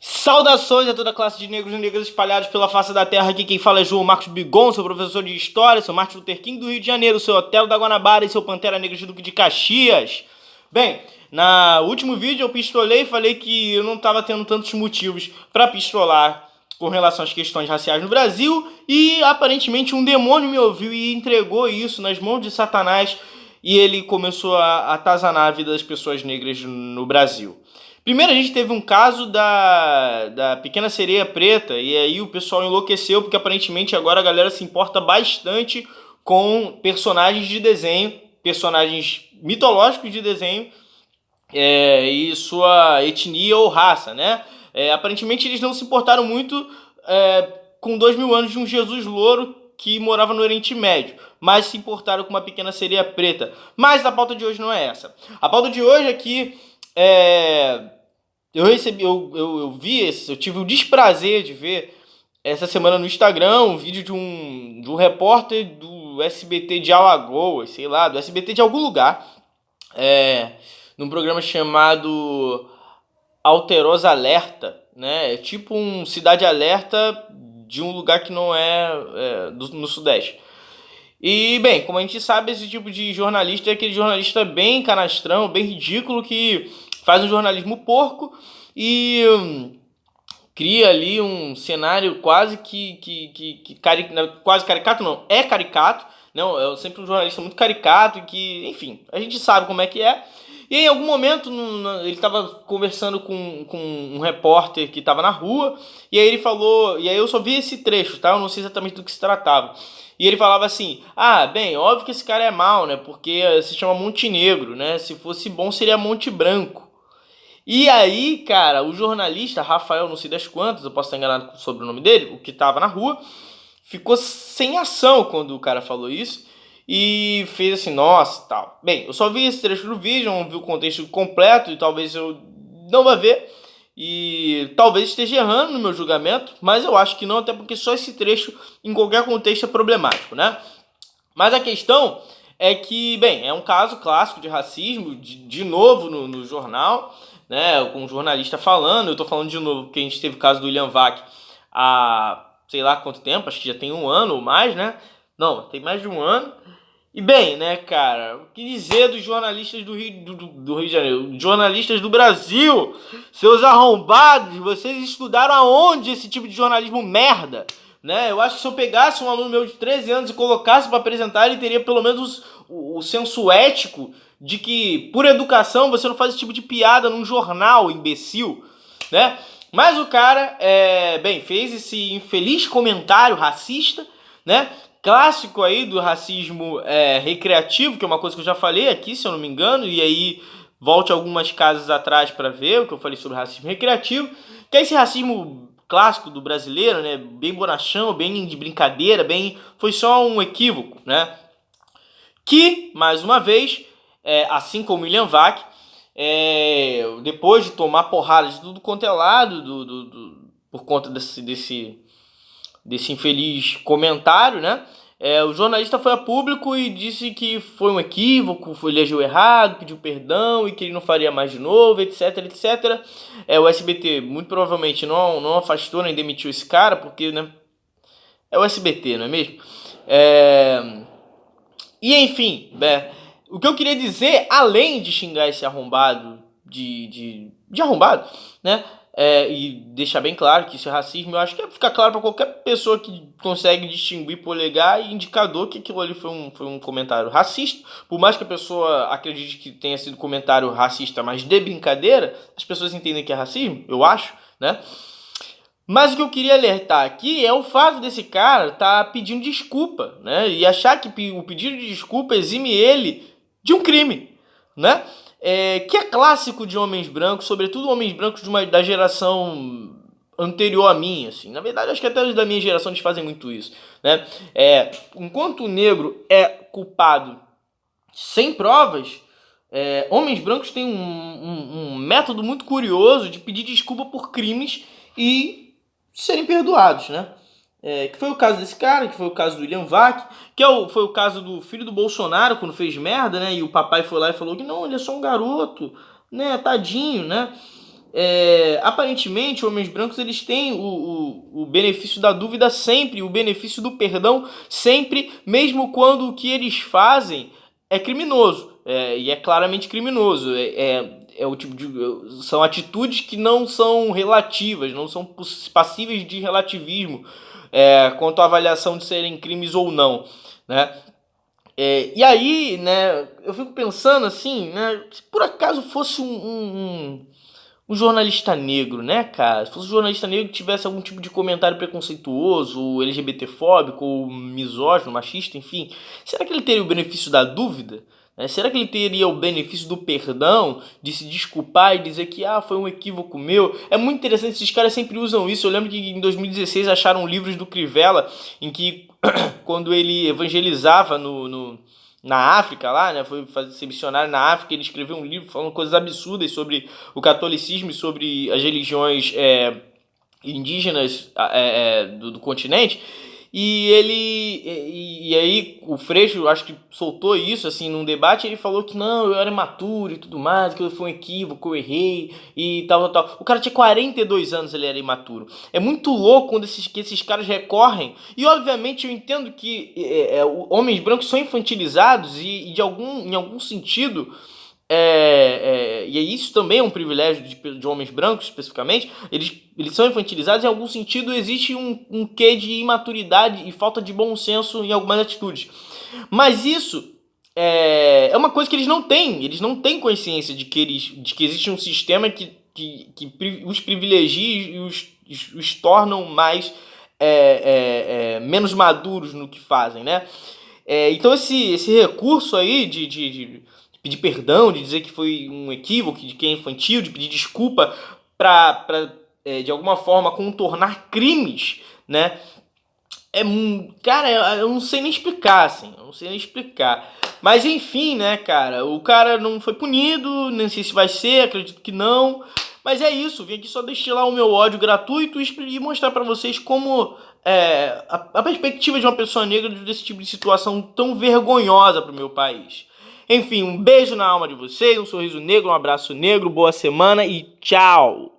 Saudações a toda a classe de negros e negras espalhados pela face da terra. Aqui quem fala é João Marcos Bigon, seu professor de História, seu Martin Luther King do Rio de Janeiro, seu Otelo da Guanabara e seu Pantera Negra de Duque de Caxias. Bem, no último vídeo eu pistolei e falei que eu não estava tendo tantos motivos para pistolar com relação às questões raciais no Brasil e aparentemente um demônio me ouviu e entregou isso nas mãos de Satanás e ele começou a atazanar a vida das pessoas negras no Brasil. Primeiro a gente teve um caso da Pequena Sereia Preta, e aí o pessoal enlouqueceu, porque aparentemente agora a galera se importa bastante com personagens de desenho, personagens mitológicos de desenho, e sua etnia ou raça, né? Aparentemente eles não se importaram muito com 2000 anos de um Jesus louro que morava no Oriente Médio, mas se importaram com uma Pequena Sereia Preta. Mas a pauta de hoje não é essa. A pauta de hoje é que eu tive o desprazer de ver essa semana no Instagram um vídeo de um repórter do SBT de Alagoas, sei lá, do SBT de algum lugar, num programa chamado Alterosa Alerta, né? É tipo um Cidade Alerta de um lugar que não no Sudeste. E, bem, como a gente sabe, esse tipo de jornalista é aquele jornalista bem canastrão, bem ridículo, que faz um jornalismo porco e cria ali um cenário quase quase caricato, não, é caricato, não, é sempre um jornalista muito caricato e que, enfim, a gente sabe como é que é. E em algum momento ele estava conversando com um repórter que estava na rua, e aí ele falou, e aí eu só vi esse trecho, tá? Eu não sei exatamente do que se tratava. E ele falava assim: ah, bem, óbvio que esse cara é mau, né? Porque se chama Montenegro, né? Se fosse bom seria Monte Branco. E aí, cara, o jornalista Rafael, não sei das quantas, eu posso estar enganado sobre o nome dele, o que estava na rua, ficou sem ação quando o cara falou isso e fez assim, nossa, tal. Bem, eu só vi esse trecho do vídeo, não vi o contexto completo e talvez eu não vá ver e talvez esteja errando no meu julgamento, mas eu acho que não, até porque só esse trecho em qualquer contexto é problemático, né? Mas a questão é que, bem, é um caso clássico de racismo, de novo no jornal, né, com um jornalista falando. Eu tô falando de novo porque a gente teve o caso do William Vac há sei lá quanto tempo, acho que já tem um ano ou mais, né? Não, tem mais de um ano. E bem, né, cara, o que dizer dos jornalistas do Rio de Janeiro? Jornalistas do Brasil, seus arrombados, vocês estudaram aonde esse tipo de jornalismo merda? Né? Eu acho que se eu pegasse um aluno meu de 13 anos e colocasse para apresentar, ele teria pelo menos o senso ético de que, por educação, você não faz esse tipo de piada num jornal, imbecil, né? Mas o cara, bem, fez esse infeliz comentário racista, né? Clássico aí do racismo recreativo, que é uma coisa que eu já falei aqui, se eu não me engano, e aí volte algumas casas atrás para ver o que eu falei sobre racismo recreativo, que é esse racismo clássico do brasileiro, né? Bem bonachão, bem de brincadeira, foi só um equívoco, né? Que, mais uma vez, assim como William Vac, depois de tomar porrada de tudo quanto é lado, por conta desse infeliz comentário, né? O jornalista foi a público e disse que foi um equívoco, ele agiu errado, pediu perdão e que ele não faria mais de novo, etc, etc. O SBT muito provavelmente não afastou nem demitiu esse cara, porque, né, é o SBT, não é mesmo? E enfim, o que eu queria dizer, além de xingar esse arrombado de arrombado, né? E deixar bem claro que isso é racismo, eu acho que fica claro para qualquer pessoa que consegue distinguir polegar e indicador que aquilo ali foi um comentário racista. Por mais que a pessoa acredite que tenha sido comentário racista, mas de brincadeira, as pessoas entendem que é racismo, eu acho, né? Mas o que eu queria alertar aqui é o fato desse cara tá pedindo desculpa, né? E achar que o pedido de desculpa exime ele de um crime, né? Que é clássico de homens brancos, sobretudo homens brancos da geração anterior a mim, assim. Na verdade, acho que até os da minha geração eles fazem muito isso, né? Enquanto o negro é culpado sem provas, homens brancos têm um método muito curioso de pedir desculpa por crimes e serem perdoados, né? Que foi o caso desse cara, que foi o caso do William Vac, foi o caso do filho do Bolsonaro quando fez merda, né? E o papai foi lá e falou que não, ele é só um garoto, né? Tadinho, né? aparentemente, homens brancos eles têm o benefício da dúvida sempre, o benefício do perdão sempre, mesmo quando o que eles fazem é criminoso, e é claramente criminoso. O tipo são atitudes que não são relativas, não são passíveis de relativismo, quanto à avaliação de serem crimes ou não, né? E aí, né, eu fico pensando assim, né, se por acaso fosse um jornalista negro, né, cara? Se fosse um jornalista negro que tivesse algum tipo de comentário preconceituoso, LGBTfóbico, ou misógino, machista, enfim, será que ele teria o benefício da dúvida? Né? Será que ele teria o benefício do perdão, de se desculpar e dizer que foi um equívoco meu? É muito interessante, esses caras sempre usam isso. Eu lembro que em 2016 acharam livros do Crivella em que, quando ele evangelizava na África lá, né, foi fazer ser missionário na África, ele escreveu um livro falando coisas absurdas sobre o catolicismo e sobre as religiões indígenas do continente. E aí o Freixo, acho que soltou isso assim num debate, ele falou que não, eu era imaturo e tudo mais, que foi um equívoco, eu errei e tal. O cara tinha 42 anos, ele era imaturo. É muito louco quando esses caras recorrem, e obviamente eu entendo que homens brancos são infantilizados e em algum sentido e isso também é um privilégio de homens brancos, especificamente. Eles são infantilizados, em algum sentido existe um quê de imaturidade e falta de bom senso em algumas atitudes. Mas isso é uma coisa que eles não têm consciência de que existe um sistema que os privilegia e os tornam mais menos maduros no que fazem, né? Então esse recurso aí de pedir perdão, de dizer que foi um equívoco, de que é infantil, de pedir desculpa para de alguma forma contornar crimes, né? Cara, eu não sei nem explicar, assim, eu não sei nem explicar. Mas enfim, né, cara, o cara não foi punido, nem sei se vai ser, acredito que não. Mas é isso, vim aqui só destilar o meu ódio gratuito e mostrar pra vocês como a perspectiva de uma pessoa negra desse tipo de situação tão vergonhosa pro meu país. Enfim, um beijo na alma de vocês, um sorriso negro, um abraço negro, boa semana e tchau!